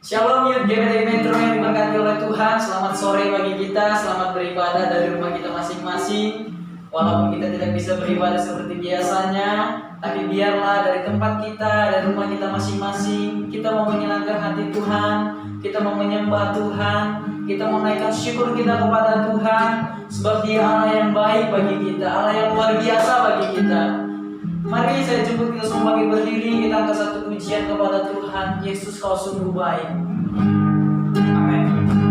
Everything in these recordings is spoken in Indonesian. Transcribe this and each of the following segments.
Shalom Youth GPTI Metro yang diberkati oleh Tuhan. Selamat sore bagi kita, selamat beribadah dari rumah kita masing-masing. Walaupun kita tidak bisa beribadah seperti biasanya, tapi biarlah dari tempat kita, dari rumah kita masing-masing, kita mau menyenangkan hati Tuhan, kita mau menyembah Tuhan, kita mau naikkan syukur kita kepada Tuhan, sebab Dia Allah yang baik bagi kita, Allah yang luar biasa bagi kita. Mari saya jemput kita semua bagi berdiri, kita angkat satu pujian kepada Tuhan. Yesus, Kau sungguh baik. Amin.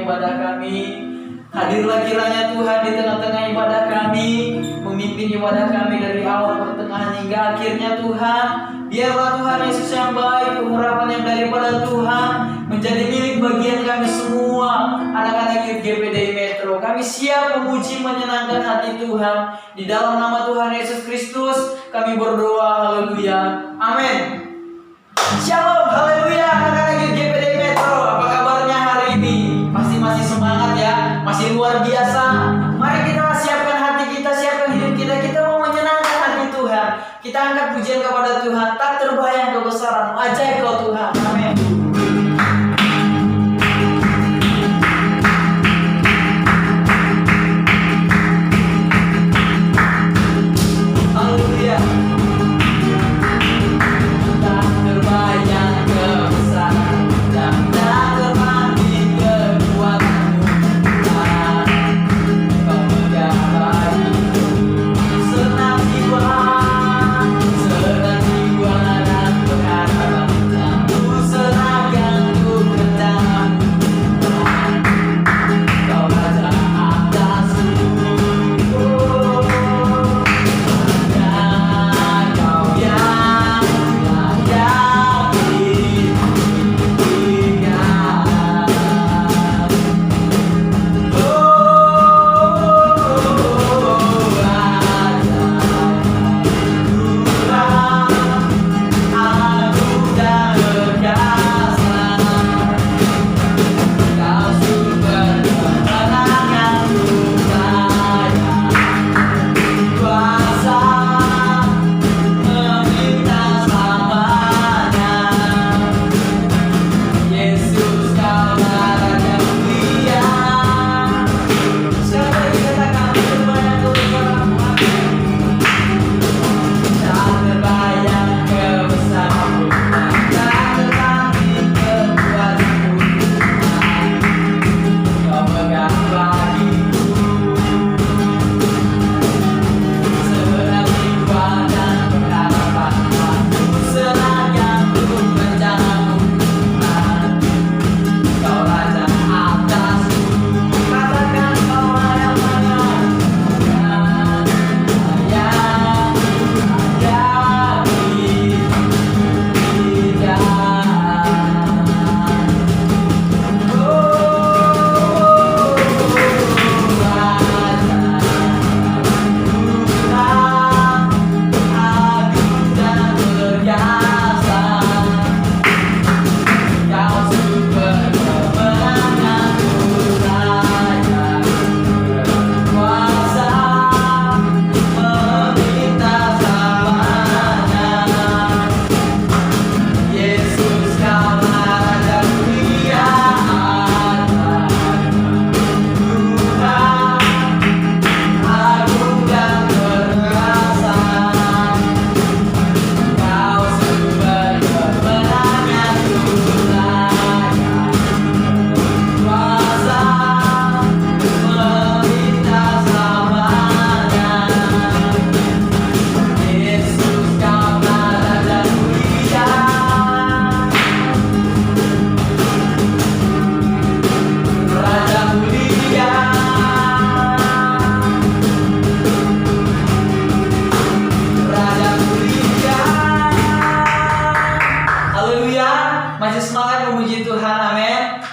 ibadah kami. Hadirlah kiranya Tuhan di tengah-tengah ibadah kami, memimpin ibadah kami dari awal, pertengahan hingga akhirnya Tuhan. Biarlah Tuhan Yesus yang baik, pengurapan yang daripada Tuhan menjadi milik bagian kami semua, anak-anak Youth GPDI Metro. Kami siap memuji menyenangkan hati Tuhan. Di dalam nama Tuhan Yesus Kristus kami berdoa, haleluya, amin. Shalom, haleluya, anak-anak Youth GPDI Metro. Apa kabarnya hari ini? Pasti masih semangat ya, masih luar biasa. Mari kita siapkan hati kita, siapkan hidup kita. Kita mau menyenangkan hati Tuhan. Kita angkat pujian kepada Tuhan. Tak terbayang kebesaran, ajaib Kau Tuhan. Amin.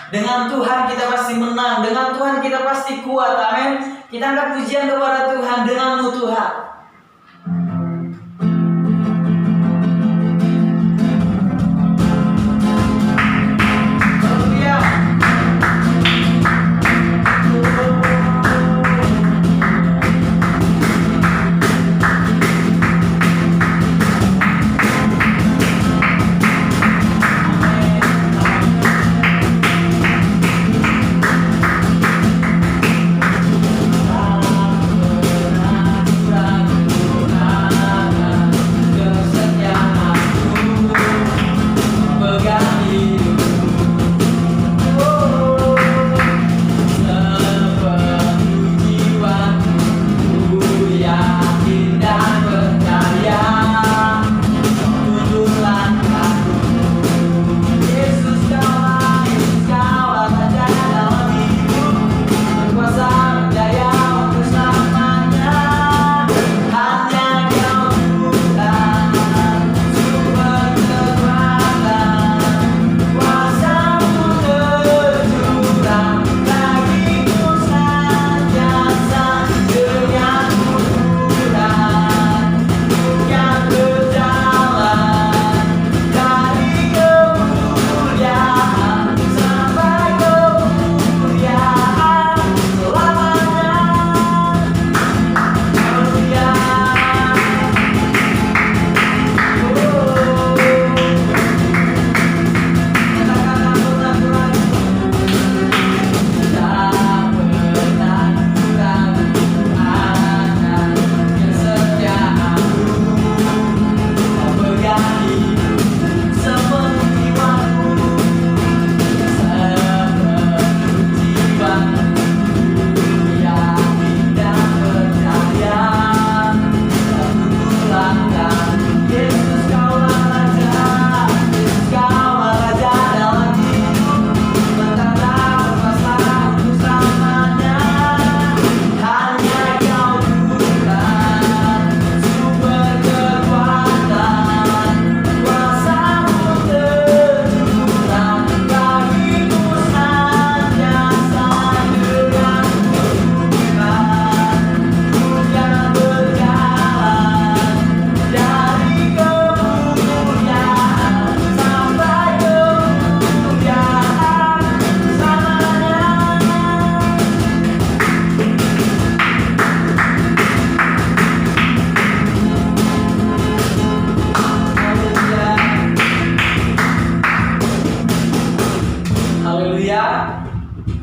Dengan Tuhan kita pasti menang, dengan Tuhan kita pasti kuat, amin. Kita angkat pujian kepada Tuhan, denganmu Tuhan.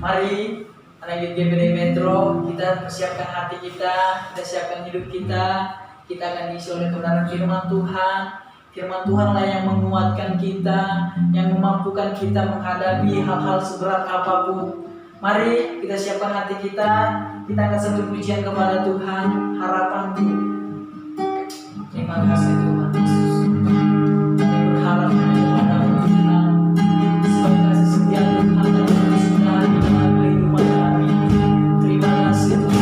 Mari anak GBD Metro, kita persiapkan hati kita siapkan hidup kita. Kita akan diisi oleh kebenaran firman Tuhan. Firman Tuhanlah yang menguatkan kita, yang memampukan kita menghadapi hal-hal seberat apapun. Mari kita siapkan hati kita akan satu pujian kepada Tuhan, harapanku. Terima kasih Tuhan Yesus. Kami berharap kepada Tuhan, sebab kasih setia Tuhan dan kesudahan di dalam kehidupan kami. Terima kasih Tuhan.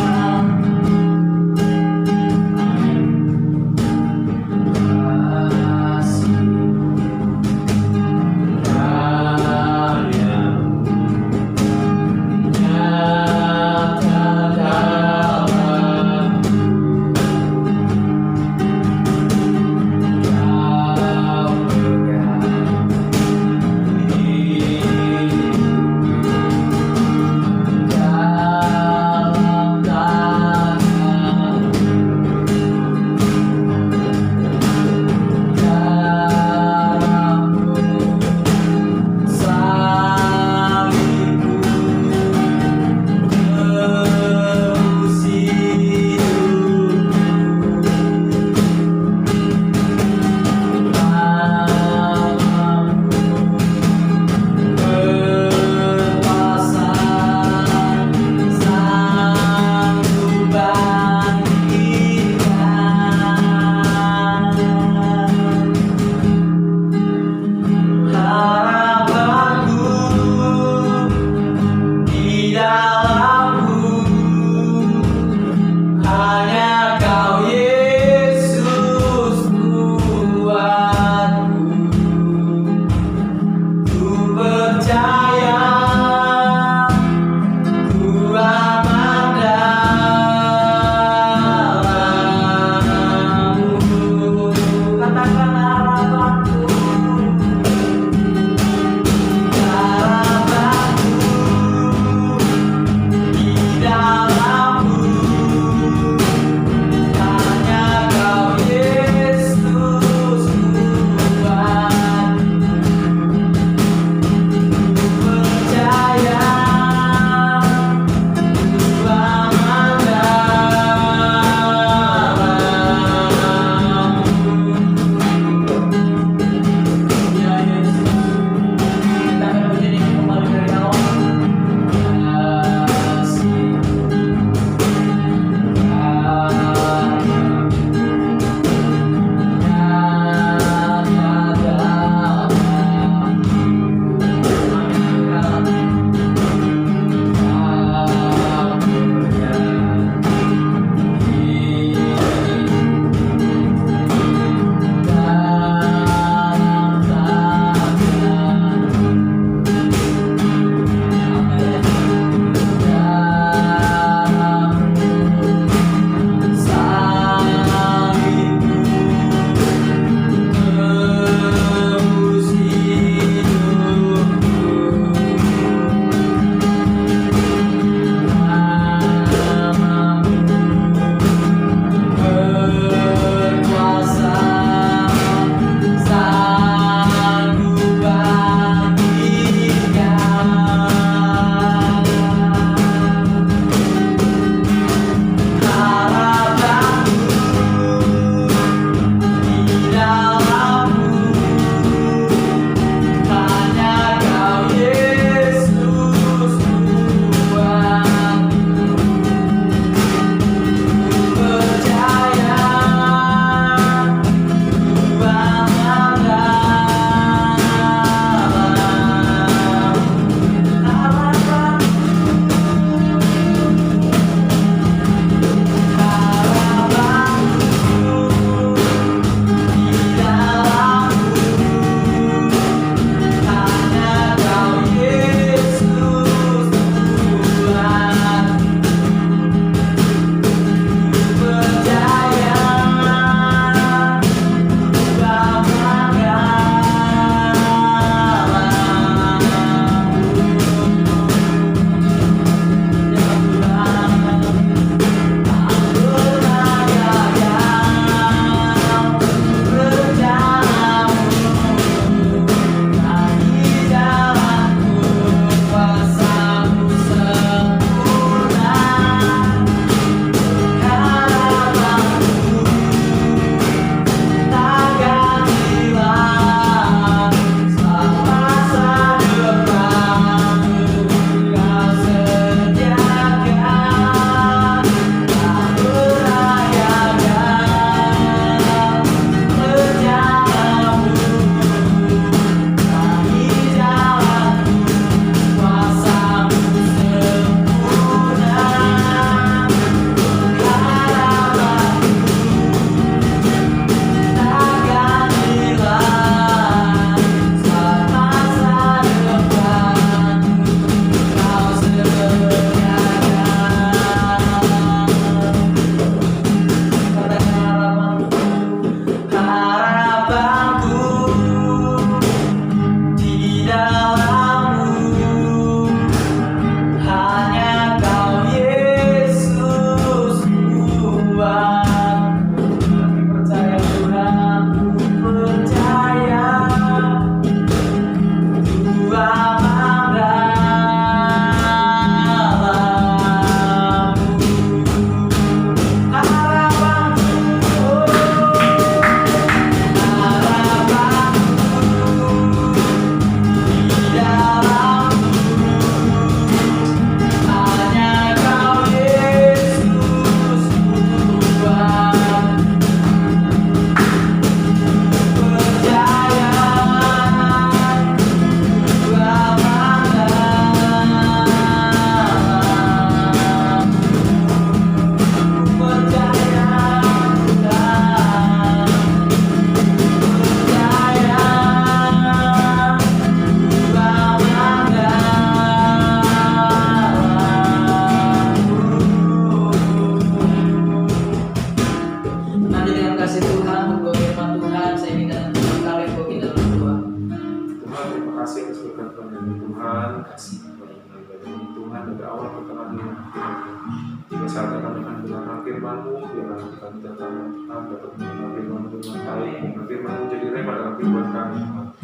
Jika saatnya kami akan mendengarkan firman-Mu, biarlah kami tetap dapat mendengar firman-Mu dengan baik, dan firman-Mu menjadi rema dalam kehidupan kami.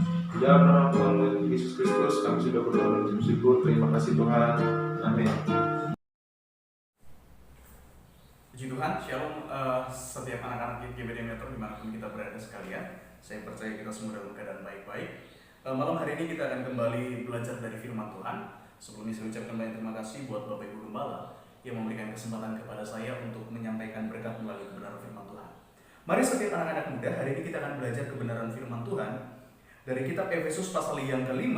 Di dalam nama Tuhan Yesus Kristus kami sudah berdoa dan bersyukur. Terima kasih Tuhan. Amin. Puji Tuhan, Shalom setiap anak-anak GBD Metro dimanapun kita berada sekalian. Saya percaya kita semua dalam keadaan baik-baik. Malam hari ini kita akan kembali belajar dari firman Tuhan. Sebelumnya saya ucapkan banyak terima kasih buat Bapak Ibu Gembala yang memberikan kesempatan kepada saya untuk menyampaikan berkat melalui kebenaran firman Tuhan. Mari setiap anak-anak muda, hari ini kita akan belajar kebenaran firman Tuhan dari kitab Efesus pasal yang ke-5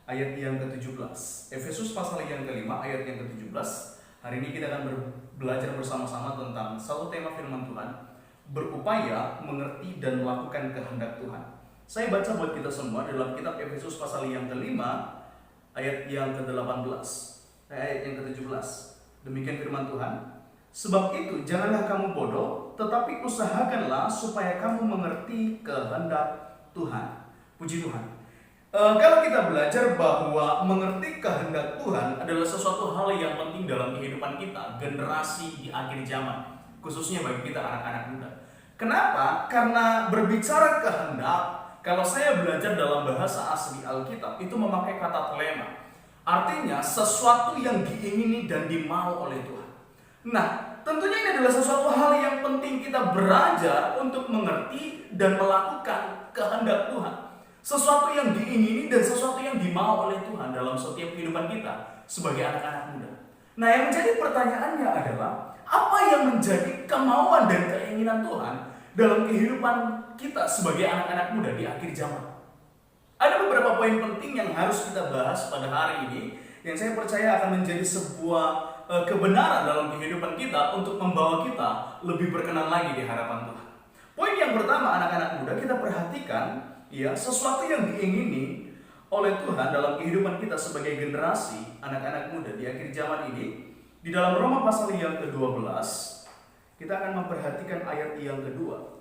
ayat yang ke-17. Efesus pasal yang ke-5 ayat yang ke-17. Hari ini kita akan belajar bersama-sama tentang satu tema firman Tuhan, berupaya mengerti dan melakukan kehendak Tuhan. Saya baca buat kita semua dalam kitab Efesus pasal yang ke-5 ayat yang ke-18, ayat yang ke-17. Demikian firman Tuhan. Sebab itu janganlah kamu bodoh, tetapi usahakanlah supaya kamu mengerti kehendak Tuhan. Puji Tuhan. Kalau kita belajar bahwa mengerti kehendak Tuhan adalah sesuatu hal yang penting dalam kehidupan kita, generasi di akhir zaman, khususnya bagi kita anak-anak muda. Kenapa? Karena berbicara kehendak, kalau saya belajar dalam bahasa asli Alkitab, itu memakai kata telema. Artinya sesuatu yang diingini dan dimau oleh Tuhan. Nah, tentunya ini adalah sesuatu hal yang penting kita belajar untuk mengerti dan melakukan kehendak Tuhan. Sesuatu yang diingini dan sesuatu yang dimau oleh Tuhan dalam setiap kehidupan kita sebagai anak-anak muda. Nah, yang menjadi pertanyaannya adalah, apa yang menjadi kemauan dan keinginan Tuhan dalam kehidupan kita sebagai anak-anak muda di akhir zaman? Ada beberapa poin penting yang harus kita bahas pada hari ini, yang saya percaya akan menjadi sebuah kebenaran dalam kehidupan kita untuk membawa kita lebih berkenan lagi di hadapan Tuhan. Poin yang pertama, anak-anak muda, kita perhatikan ya, sesuatu yang diingini oleh Tuhan dalam kehidupan kita sebagai generasi anak-anak muda di akhir zaman ini. Di dalam Roma pasal yang ke-12, kita akan memperhatikan ayat yang kedua.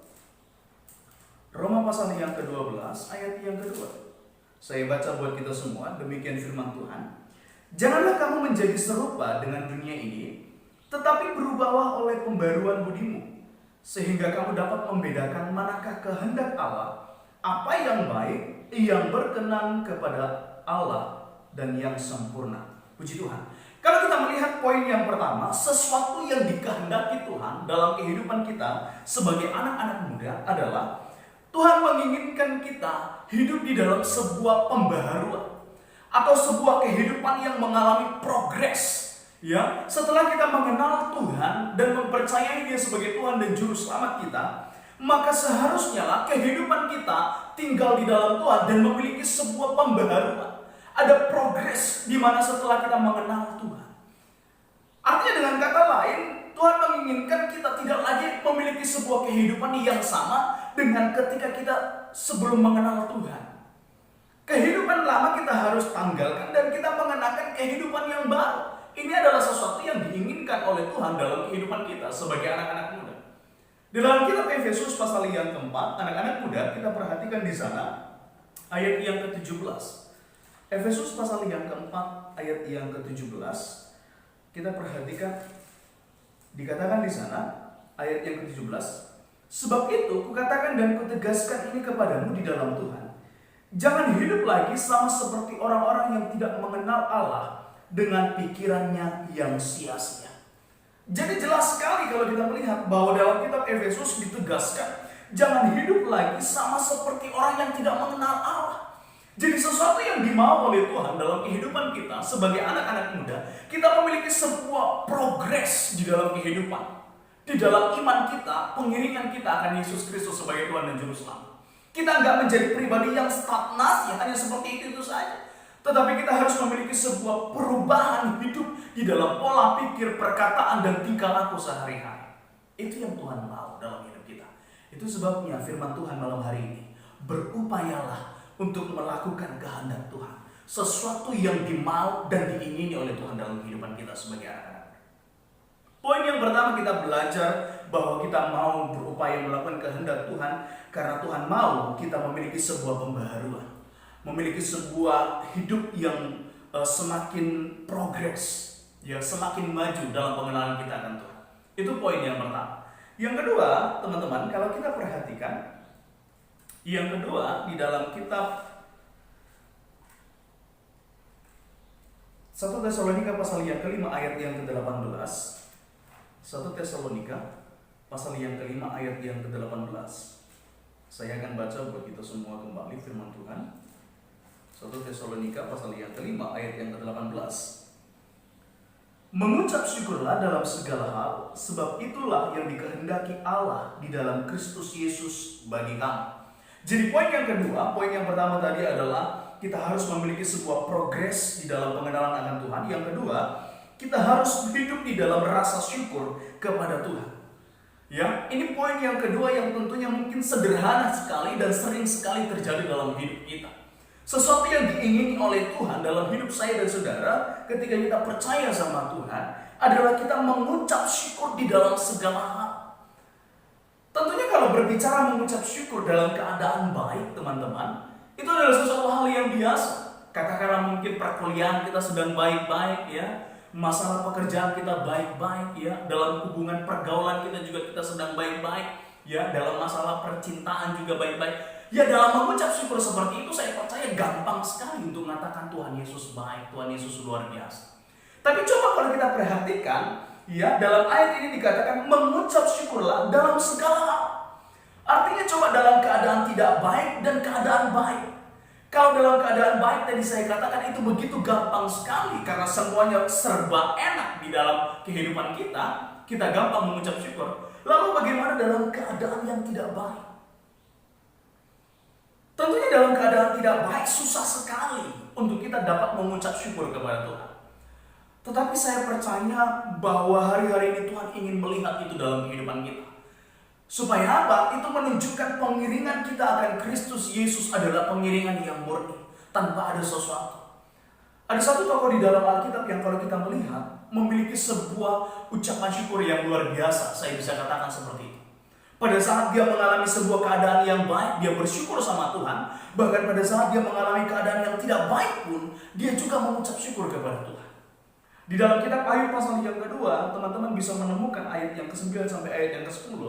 Roma pasal yang ke-12 ayat yang kedua. Saya baca buat kita semua, demikian firman Tuhan. Janganlah kamu menjadi serupa dengan dunia ini, tetapi berubahlah oleh pembaruan budimu, sehingga kamu dapat membedakan manakah kehendak Allah, apa yang baik, yang berkenan kepada Allah, dan yang sempurna. Puji Tuhan. Kalau kita melihat poin yang pertama, sesuatu yang dikehendaki Tuhan dalam kehidupan kita sebagai anak-anak muda adalah Tuhan menginginkan kita hidup di dalam sebuah pembaharuan atau sebuah kehidupan yang mengalami progres. Ya, setelah kita mengenal Tuhan dan mempercayai Dia sebagai Tuhan dan Juru Selamat kita, maka seharusnya lah kehidupan kita tinggal di dalam Tuhan dan memiliki sebuah pembaharuan. Ada progres di mana setelah kita mengenal Tuhan. Artinya dengan kata lain, Tuhan menginginkan kita tidak lagi memiliki sebuah kehidupan yang sama dengan ketika kita sebelum mengenal Tuhan. Kehidupan lama kita harus tanggalkan dan kita mengenakan kehidupan yang baru. Ini adalah sesuatu yang diinginkan oleh Tuhan dalam kehidupan kita sebagai anak-anak muda. Di dalam kitab Efesus pasal yang keempat, anak-anak muda, kita perhatikan di sana ayat yang ke-17. Efesus pasal yang keempat ayat yang ke-17, kita perhatikan dikatakan di sana ayat yang ke-17, sebab itu kukatakan dan kutegaskan ini kepadamu di dalam Tuhan, jangan hidup lagi sama seperti orang-orang yang tidak mengenal Allah dengan pikirannya yang sia-sia. Jadi jelas sekali kalau kita melihat bahwa dalam kitab Efesus ditegaskan jangan hidup lagi sama seperti orang yang tidak mengenal Allah. Jadi sesuatu yang dimau oleh Tuhan dalam kehidupan kita sebagai anak-anak muda, kita memiliki sebuah progres di dalam kehidupan. Di dalam iman kita, pengiringan kita akan Yesus Kristus sebagai Tuhan dan Juru Selamat. Kita nggak menjadi pribadi yang stagnasi, hanya seperti itu saja. Tetapi kita harus memiliki sebuah perubahan hidup di dalam pola pikir, perkataan, dan tingkah laku sehari-hari. Itu yang Tuhan mau dalam hidup kita. Itu sebabnya firman Tuhan malam hari ini, berupayalah untuk melakukan kehendak Tuhan. Sesuatu yang dimau dan diingini oleh Tuhan dalam kehidupan kita sebagai anak-anak. Poin yang pertama, kita belajar bahwa kita mau berupaya melakukan kehendak Tuhan karena Tuhan mau kita memiliki sebuah pembaharuan, memiliki sebuah hidup yang semakin progres. ya semakin maju dalam pengenalan kita akan Tuhan. Itu poin yang pertama. Yang kedua, teman-teman, kalau kita perhatikan, yang kedua di dalam kitab 1 Tesalonika pasal yang kelima ayat yang ke-18. 1 Tesalonika pasal yang kelima ayat yang ke-18. Saya akan baca buat kita semua kembali firman Tuhan. 1 Tesalonika pasal yang kelima ayat yang ke-18. Mengucap syukurlah dalam segala hal, sebab itulah yang dikehendaki Allah di dalam Kristus Yesus bagi kamu. Jadi poin yang kedua, poin yang pertama tadi adalah kita harus memiliki sebuah progres di dalam pengenalan akan Tuhan. Yang kedua, kita harus hidup di dalam rasa syukur kepada Tuhan. Ya, ini poin yang kedua yang tentunya mungkin sederhana sekali dan sering sekali terjadi dalam hidup kita. Sesuatu yang diingini oleh Tuhan dalam hidup saya dan saudara ketika kita percaya sama Tuhan adalah kita mengucap syukur di dalam segala hal. Tentunya kalau berbicara mengucap syukur dalam keadaan baik, teman-teman, itu adalah sesuatu hal yang biasa. Katakanlah mungkin perkuliahan kita sedang baik-baik ya, masalah pekerjaan kita baik-baik ya, dalam hubungan pergaulan kita sedang baik-baik ya, dalam masalah percintaan juga baik-baik. Ya, dalam mengucap syukur seperti itu saya percaya gampang sekali untuk mengatakan Tuhan Yesus baik, Tuhan Yesus luar biasa. Tapi coba kalau kita perhatikan, ya, dalam ayat ini dikatakan mengucap syukurlah dalam segala hal. Artinya coba dalam keadaan tidak baik dan keadaan baik. Kalau dalam keadaan baik tadi saya katakan itu begitu gampang sekali karena semuanya serba enak di dalam kehidupan kita gampang mengucap syukur. Lalu bagaimana dalam keadaan yang tidak baik? Tentunya dalam keadaan tidak baik susah sekali untuk kita dapat mengucap syukur kepada Tuhan. Tetapi saya percaya bahwa hari-hari ini Tuhan ingin melihat itu dalam kehidupan kita. Supaya apa? Itu menunjukkan pengiringan kita akan Kristus Yesus adalah pengiringan yang murni, tanpa ada sesuatu. Ada satu tokoh di dalam Alkitab yang kalau kita melihat memiliki sebuah ucapan syukur yang luar biasa, saya bisa katakan seperti itu. Pada saat dia mengalami sebuah keadaan yang baik, dia bersyukur sama Tuhan. Bahkan pada saat dia mengalami keadaan yang tidak baik pun, dia juga mengucap syukur kepada Tuhan. Di dalam kitab Ayub pasal yang kedua, teman-teman bisa menemukan ayat yang ke-9 sampai ayat yang ke-10.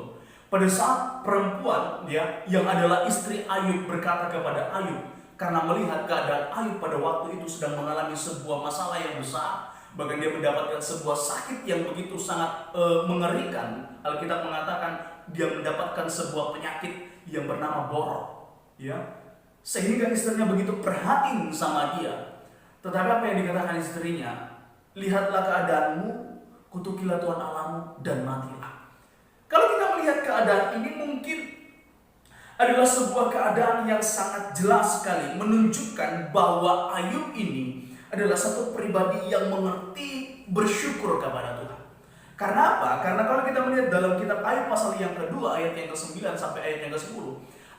Pada saat perempuan ya, yang adalah istri Ayub berkata kepada Ayub, karena melihat keadaan Ayub pada waktu itu sedang mengalami sebuah masalah yang besar, bahkan dia mendapatkan sebuah sakit yang begitu sangat mengerikan. Alkitab mengatakan dia mendapatkan sebuah penyakit yang bernama borok, ya, sehingga istrinya begitu perhatiin sama dia. Tetapi apa yang dikatakan istrinya? Lihatlah keadaanmu, kutukilah Tuhan Allahmu dan matilah. Kalau kita melihat keadaan ini mungkin adalah sebuah keadaan yang sangat jelas sekali menunjukkan bahwa Ayub ini adalah satu pribadi yang mengerti bersyukur kepada Tuhan. Karena apa? Karena kalau kita melihat dalam kitab Ayub pasal yang kedua ayat yang ke-9 sampai ayat yang ke-10,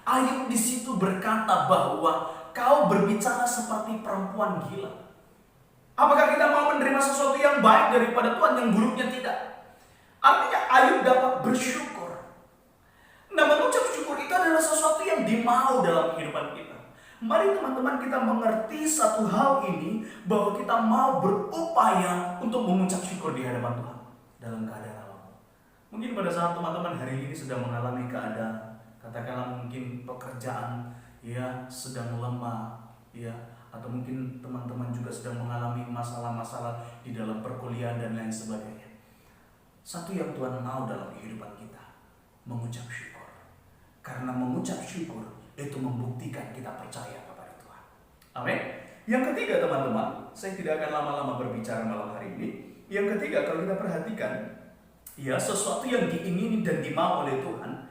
Ayub di situ berkata bahwa kau berbicara seperti perempuan gila. Apakah kita mau menerima sesuatu yang baik daripada Tuhan yang buruknya tidak? Artinya Ayub dapat bersyukur. Nah, mengucap syukur itu adalah sesuatu yang dimau dalam kehidupan kita. Mari teman-teman kita mengerti satu hal ini, bahwa kita mau berupaya untuk mengucap syukur di hadapan Tuhan dalam keadaan apapun. Mungkin pada saat teman-teman hari ini sedang mengalami keadaan, katakanlah mungkin pekerjaan ya sedang lemah, ya, atau mungkin teman-teman juga sedang mengalami masalah-masalah di dalam perkuliahan dan lain sebagainya. Satu yang Tuhan mau dalam kehidupan kita, mengucap syukur. Karena mengucap syukur itu membuktikan kita percaya kepada Tuhan. Amin. Yang ketiga teman-teman, saya tidak akan lama-lama berbicara malam hari ini. Yang ketiga, kalau kita perhatikan, ya, sesuatu yang diingini dan dimau oleh Tuhan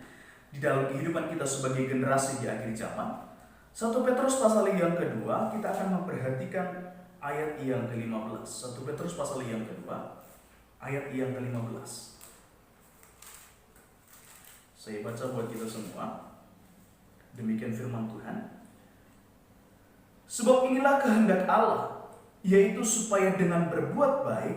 di dalam kehidupan kita sebagai generasi di akhir zaman. 1 Petrus pasal yang kedua, kita akan memperhatikan ayat yang ke-15. 1 Petrus pasal yang kedua, ayat yang ke-15. Saya baca buat kita semua. Demikian firman Tuhan. Sebab inilah kehendak Allah, yaitu supaya dengan berbuat baik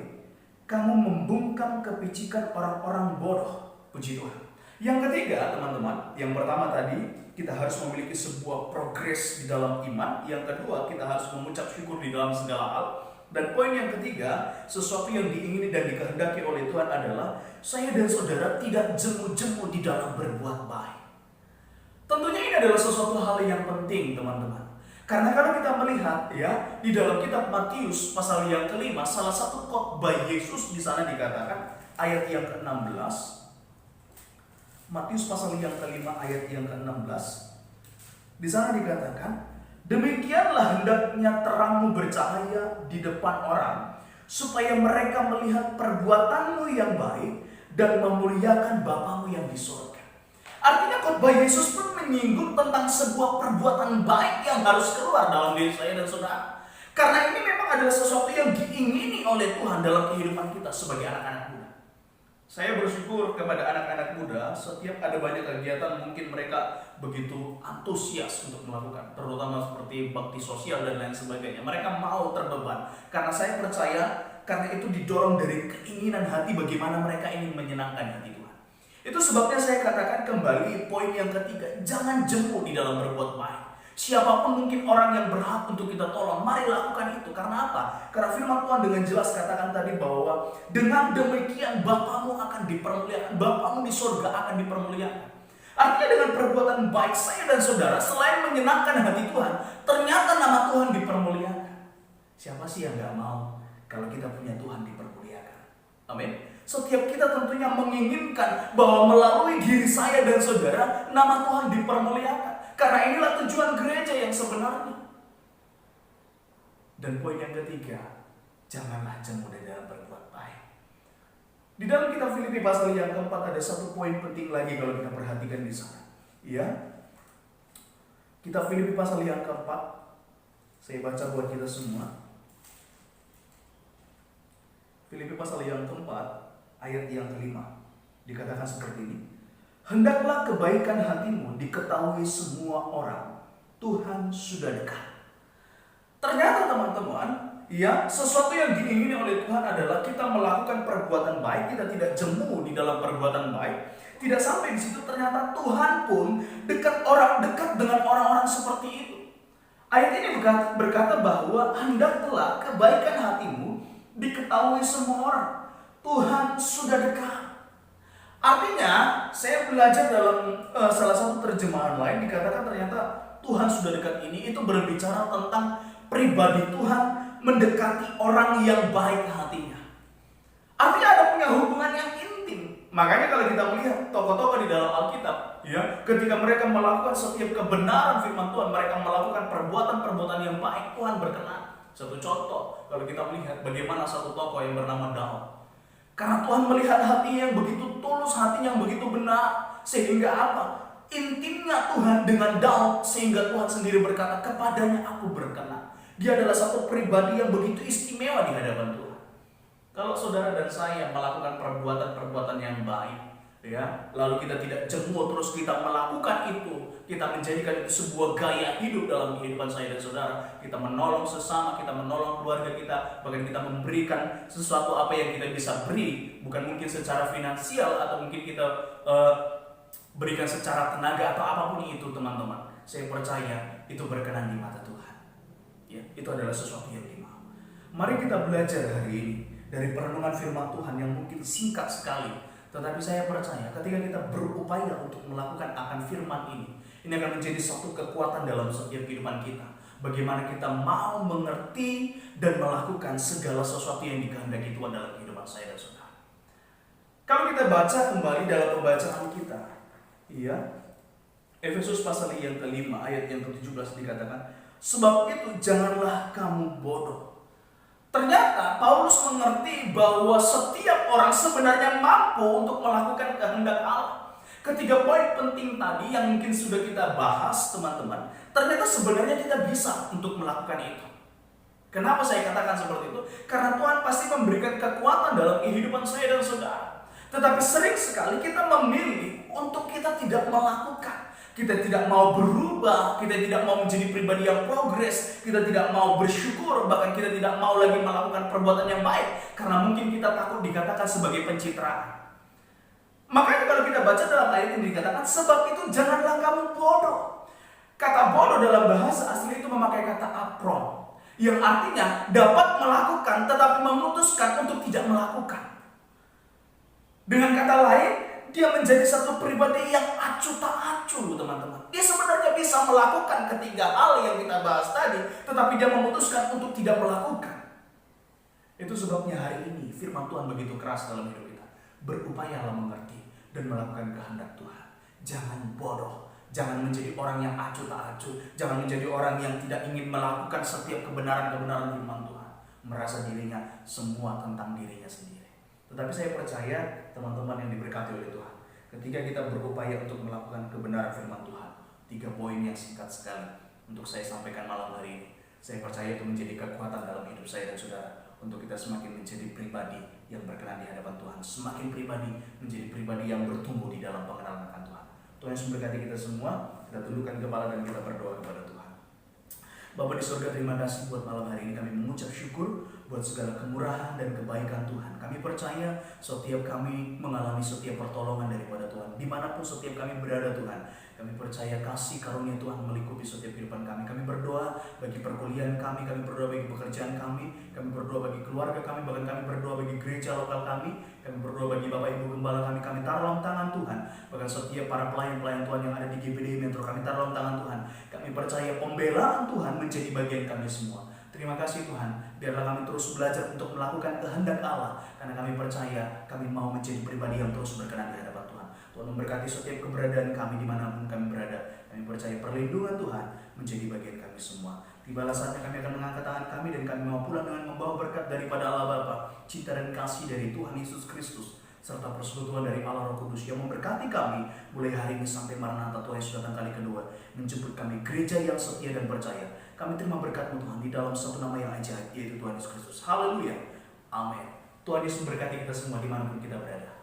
kamu membungkam kepicikan orang-orang bodoh. Puji Tuhan. Yang ketiga, teman-teman, yang pertama tadi kita harus memiliki sebuah progres di dalam iman. Yang kedua, kita harus mengucap syukur di dalam segala hal. Dan poin yang ketiga, sesuatu yang diingini dan dikehendaki oleh Tuhan adalah saya dan saudara tidak jemu-jemu di dalam berbuat baik. Tentunya ini adalah sesuatu hal yang penting, teman-teman. Karena kalau kita melihat ya di dalam kitab Matius pasal yang kelima, salah satu khotbah Yesus di sana dikatakan ayat yang ke-16. Matius pasal yang kelima ayat yang ke-16. Di sana dikatakan, demikianlah hendaknya terangmu bercahaya di depan orang, supaya mereka melihat perbuatanmu yang baik dan memuliakan Bapamu yang di surga. Artinya khotbah Yesus pun menyinggung tentang sebuah perbuatan baik yang harus keluar dalam diri saya dan saudara. Karena ini memang adalah sesuatu yang diingini oleh Tuhan dalam kehidupan kita sebagai anak-anak muda. Saya bersyukur kepada anak-anak muda, setiap ada banyak kegiatan mungkin mereka begitu antusias untuk melakukan, terutama seperti bakti sosial dan lain sebagainya. Mereka mau terbeban, karena saya percaya karena itu didorong dari keinginan hati bagaimana mereka ingin menyenangkan hati Tuhan. Itu sebabnya saya katakan kembali poin yang ketiga, jangan jemu di dalam berbuat baik. Siapapun mungkin orang yang berhak untuk kita tolong, mari lakukan itu. Karena apa? Karena firman Tuhan dengan jelas katakan tadi bahwa dengan demikian Bapamu akan dipermuliakan, Bapamu di surga akan dipermuliakan. Artinya dengan perbuatan baik saya dan saudara, selain menyenangkan hati Tuhan, ternyata nama Tuhan dipermuliakan. Siapa sih yang gak mau kalau kita punya Tuhan dipermuliakan? Amin. Setiap kita tentunya menginginkan bahwa melalui diri saya dan saudara, nama Tuhan dipermuliakan. Karena inilah tujuan gereja yang sebenarnya. Dan poin yang ketiga, janganlah jemu di dalam berbuat baik. Di dalam kitab Filipi pasal yang keempat ada satu poin penting lagi kalau kita perhatikan di sana. Ya, kitab Filipi pasal yang keempat, saya baca buat kita semua. Filipi pasal yang keempat, ayat yang kelima, dikatakan seperti ini. Hendaklah kebaikan hatimu diketahui semua orang, Tuhan sudah dekat. Ternyata teman-teman, ya, sesuatu yang diingini oleh Tuhan adalah kita melakukan perbuatan baik, kita tidak jemu di dalam perbuatan baik. Tidak sampai di situ, ternyata Tuhan pun dekat dengan orang-orang seperti itu. Ayat ini berkata bahwa hendaklah kebaikan hatimu diketahui semua orang, Tuhan sudah dekat. Artinya, saya belajar dalam salah satu terjemahan lain dikatakan ternyata Tuhan sudah dekat ini itu berbicara tentang pribadi Tuhan mendekati orang yang baik hatinya. Artinya ada punya hubungan yang intim. Makanya kalau kita melihat tokoh-tokoh di dalam Alkitab, ya, ketika mereka melakukan setiap kebenaran firman Tuhan, mereka melakukan perbuatan-perbuatan yang baik, Tuhan berkenan. Satu contoh, kalau kita melihat bagaimana satu tokoh yang bernama Daud. Karena Tuhan melihat hatinya yang begitu tulus, hatinya yang begitu benar. Sehingga apa? Intimnya Tuhan dengan Daud. Sehingga Tuhan sendiri berkata, kepadanya aku berkenan. Dia adalah satu pribadi yang begitu istimewa di hadapan Tuhan. Kalau saudara dan saya melakukan perbuatan-perbuatan yang baik, ya, lalu kita tidak jemu terus kita melakukan itu, kita menjadikan itu sebuah gaya hidup dalam kehidupan saya dan saudara. Kita menolong sesama, kita menolong keluarga kita, bahkan kita memberikan sesuatu apa yang kita bisa beri, bukan mungkin secara finansial atau mungkin kita berikan secara tenaga atau apapun itu, teman-teman. Saya percaya itu berkenan di mata Tuhan. Ya, itu adalah sesuatu yang dimau. Mari kita belajar hari ini dari perenungan firman Tuhan yang mungkin singkat sekali, tetapi saya percaya ketika kita berupaya untuk melakukan akan firman ini akan menjadi suatu kekuatan dalam setiap kehidupan kita. Bagaimana kita mau mengerti dan melakukan segala sesuatu yang dikehendaki Tuhan dalam kehidupan saya dan saudara. Kalau kita baca kembali dalam pembacaan kita, ya, Efesus pasal yang kelima ayat yang ke-17 dikatakan, sebab itu janganlah kamu bodoh. Ternyata Paulus mengerti bahwa setiap orang sebenarnya mampu untuk melakukan kehendak Allah. Ketiga poin penting tadi yang mungkin sudah kita bahas, teman-teman, ternyata sebenarnya kita bisa untuk melakukan itu. Kenapa saya katakan seperti itu? Karena Tuhan pasti memberikan kekuatan dalam kehidupan saya dan saudara. Tetapi sering sekali kita memilih untuk kita tidak melakukan. Kita tidak mau berubah, kita tidak mau menjadi pribadi yang progres, kita tidak mau bersyukur, bahkan kita tidak mau lagi melakukan perbuatan yang baik. Karena mungkin kita takut dikatakan sebagai pencitraan. Makanya kalau kita baca dalam ayat ini dikatakan, sebab itu janganlah kamu bodoh. Kata bodoh dalam bahasa asli itu memakai kata apron, Yang artinya dapat melakukan tetapi memutuskan untuk tidak melakukan. Dengan kata lain, dia menjadi satu pribadi yang acuh tak acuh, teman-teman. Dia sebenarnya bisa melakukan ketiga hal yang kita bahas tadi, tetapi dia memutuskan untuk tidak melakukan. Itu sebabnya hari ini firman Tuhan begitu keras dalam hidup kita. Berupayalah mengerti dan melakukan kehendak Tuhan. Jangan bodoh. Jangan menjadi orang yang acuh tak acuh. Jangan menjadi orang yang tidak ingin melakukan setiap kebenaran-kebenaran firman Tuhan. Merasa dirinya semua tentang dirinya sendiri. Tetapi saya percaya teman-teman yang diberkati oleh Tuhan, ketika kita berupaya untuk melakukan kebenaran firman Tuhan, 3 poin yang singkat sekali untuk saya sampaikan malam hari ini. Saya percaya itu menjadi kekuatan dalam hidup saya dan saudara, untuk kita semakin menjadi pribadi yang berkenan di hadapan Tuhan. Semakin pribadi menjadi pribadi yang bertumbuh di dalam pengenalan akan Tuhan. Tuhan Yesus memberkati kita semua. Kita tundukkan kepala dan kita berdoa kepada Tuhan. Bapa di surga, terima kasih buat malam hari ini. Kami mengucap syukur buat segala kemurahan dan kebaikan Tuhan. Kami percaya setiap kami mengalami setiap pertolongan daripada Tuhan. Dimanapun setiap kami berada Tuhan, kami percaya kasih karunia Tuhan melingkupi setiap kehidupan kami. Kami berdoa bagi perkuliahan kami berdoa bagi pekerjaan kami berdoa bagi keluarga kami, bahkan kami berdoa bagi gereja lokal kami berdoa bagi Bapak Ibu Gembala kami taruh dalam tangan Tuhan. Bahkan setiap para pelayan-pelayan Tuhan yang ada di GBD Metro, kami taruh dalam tangan Tuhan. Kami percaya pembelaan Tuhan menjadi bagian kami semua. Terima kasih Tuhan, biarlah kami terus belajar untuk melakukan kehendak Allah, karena kami percaya kami mau menjadi pribadi yang terus berkenan di hadapan Tuhan. Tuhan memberkati setiap keberadaan kami dimanapun kami berada. Kami percaya perlindungan Tuhan menjadi bagian kami semua. Tibalah saatnya kami akan mengangkat tangan kami dan kami mau pulang dengan membawa berkat daripada Allah Bapa, cinta dan kasih dari Tuhan Yesus Kristus, serta persekutuan dari Allah Roh Kudus yang memberkati kami mulai hari ini sampai Maranatha Tuhan Yesus datang kali kedua, menjemput kami gereja yang setia dan percaya. Kami terima berkat-Mu Tuhan di dalam satu nama yang ajaib, yaitu Tuhan Yesus Kristus. Haleluya. Amin. Tuhan Yesus memberkati kita semua dimanapun kita berada.